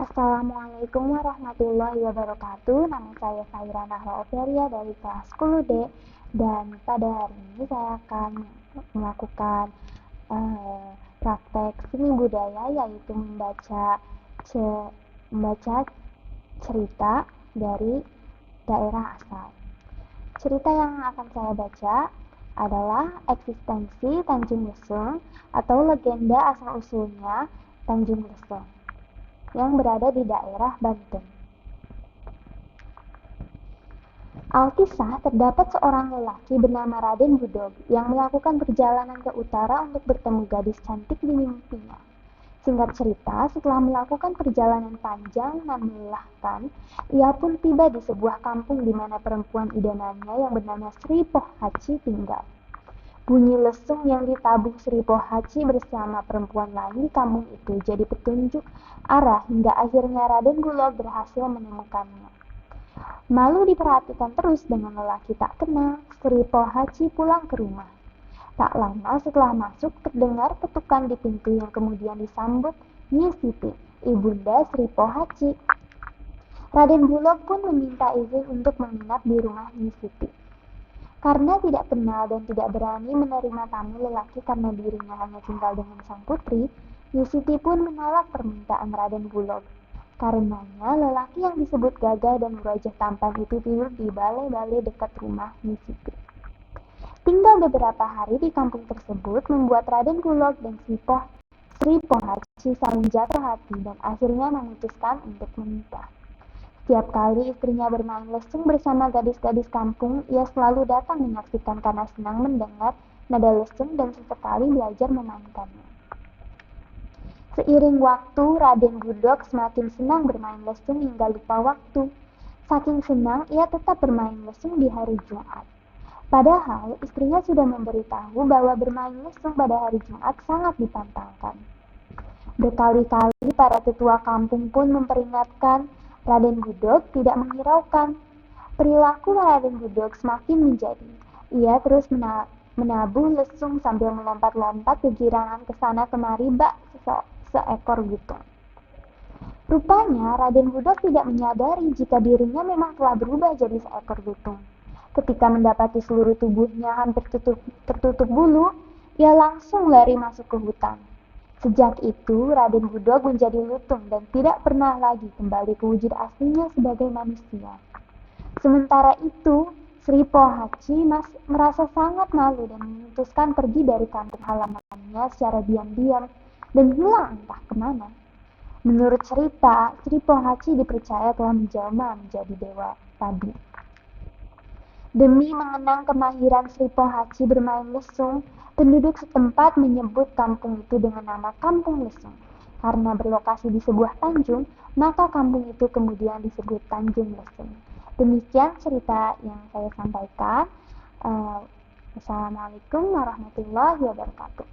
Assalamualaikum warahmatullahi wabarakatuh. Nama saya Faira Nahla Overia dari kelas 10D, dan pada hari ini saya akan melakukan praktek seni budaya, yaitu membaca cerita dari daerah asal. Cerita yang akan saya baca adalah eksistensi Tanjung Lesung atau legenda asal-usulnya Tanjung Lesung yang berada di daerah Banten. Alkisah terdapat seorang lelaki bernama Raden Budog yang melakukan perjalanan ke utara untuk bertemu gadis cantik di mimpinya. Singkat cerita, setelah melakukan perjalanan panjang dan melelahkan, ia pun tiba di sebuah kampung di mana perempuan idamannya yang bernama Sri Pohaci tinggal. Bunyi lesung yang ditabuh Sri Pohaci bersama perempuan lain di kampung itu jadi petunjuk arah hingga akhirnya Raden Bulog berhasil menemukannya. Malu diperhatikan terus dengan lelaki tak kenal, Sri Pohaci pulang ke rumah. Tak lama setelah masuk, terdengar ketukan di pintu yang kemudian disambut Nyi Siti, ibunda Sri Pohaci. Raden Bulog pun meminta izin untuk menginap di rumah Nyi Siti. Karena tidak kenal dan tidak berani menerima tamu lelaki karena dirinya hanya tinggal dengan sang putri, Nyi Siti pun menolak permintaan Raden Bulog. Karenanya, lelaki yang disebut gagah dan berwajah tampan itu tidur di balai-balai dekat rumah Nyi Siti. Tinggal beberapa hari di kampung tersebut membuat Raden Bulog dan Sri Pohaci saling jatuh hati dan akhirnya memutuskan untuk menikah. Setiap kali istrinya bermain lesung bersama gadis-gadis kampung, ia selalu datang menyaksikan karena senang mendengar nada lesung dan sesekali belajar memainkannya. Seiring waktu, Raden Budog semakin senang bermain lesung hingga lupa waktu. Saking senang, ia tetap bermain lesung di hari Jumat. Padahal, istrinya sudah memberitahu bahwa bermain lesung pada hari Jumat sangat dipantangkan. Berkali-kali para tetua kampung pun memperingatkan, Raden Budog tidak menghiraukan. Perilaku Raden Budog semakin menjadi. Ia terus menabuh lesung sambil melompat-lompat kegirangan ke sana kemari bak seekor gutung. Rupanya Raden Budog tidak menyadari jika dirinya memang telah berubah jadi seekor gutung. Ketika mendapati seluruh tubuhnya hampir tertutup bulu, ia langsung lari masuk ke hutan. Sejak itu, Raden Budog menjadi lutung dan tidak pernah lagi kembali ke wujud aslinya sebagai manusia. Sementara itu, Sri Pohaci merasa sangat malu dan memutuskan pergi dari kampung halamannya secara diam-diam dan hilang entah kemana. Menurut cerita, Sri Pohaci dipercaya telah menjelma menjadi dewa padi. Demi mengenang kemahiran Sri Pohaci bermain lesung, penduduk setempat menyebut kampung itu dengan nama Kampung Lesung. Karena berlokasi di sebuah tanjung, maka kampung itu kemudian disebut Tanjung Lesung. Demikian cerita yang saya sampaikan. Wassalamualaikum warahmatullahi wabarakatuh.